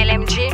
Smiley Emih G.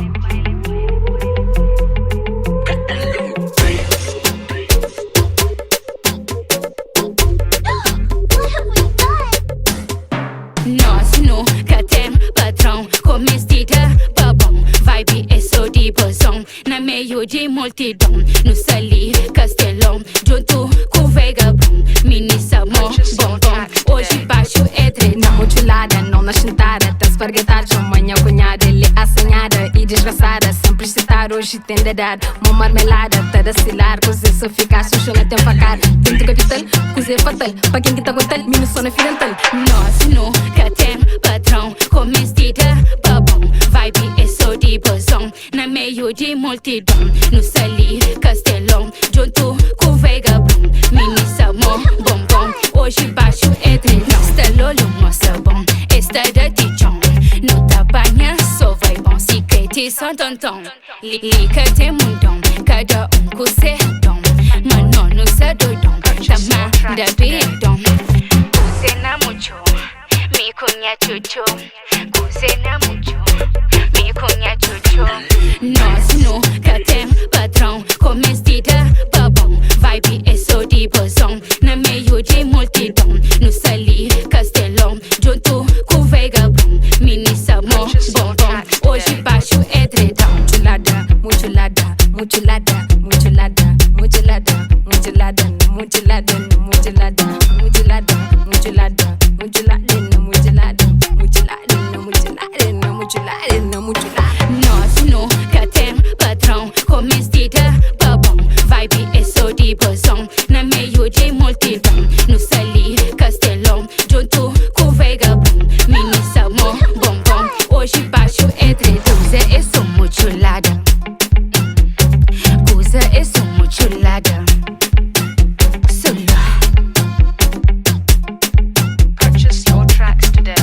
Nós nunca tem patrão, comestida, babão, vibe é só de bozão, na meio de multidão, no sali, castelão, junto com o vegabão, mini samão, bombom, hoje baixo é treta. Na mutxulada, não na sentada, tá esparguetada, manhã cunhada, ele assanhada e desgraçada, sempre citar hoje tem de dar, uma marmelada, tá da cilar, cozer só ficar, sushona tem facada, dentro capital, cozer fatal, pra quem que tá com tal, mini sona firental. Nós nunca tem patrão, comestida, babão, vibe é só de bozão, na meio de multidão, no sali, castelão, junto com o vegabão, mini samão, bombom, hoje baixo é trilhão. Está lolo, moça bom, está da tichão, não tá banha, só vai bom, secrete são tonton, liga tem mundão, cada com seu dom, mano no seu doidão, tama da bidão, cena mucho. Mi cuña chucho, cocina mucho. Mi cuña chucho. Nós nunca tem patrão, comestida, babão, vibe é só de bozão, na meio de multidão, no sali, castelão, junto com o vegabão, mini samão, bombom, hoje baixo é tretão. Mutxulada, mutxulada, mutxulada, mutxulada, mutxulada, mutxulada, mutxulada, mutxulada, mutxulada, mutxulada, Nós nunca tem patrão, comestida, babão, vibe é só de bozão, na meio de multidão, no sali, castelão, junto com o vegabão, mini samão, bombom, hoje baixo é tretão. Coisa é só mutxulada, coisa é só mutxulada. Purchase your tracks today.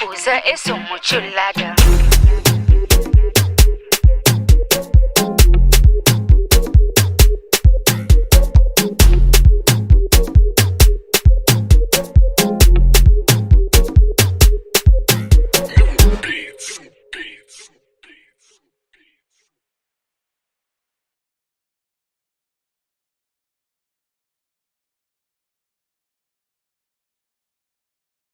Coisa é só mutxulada.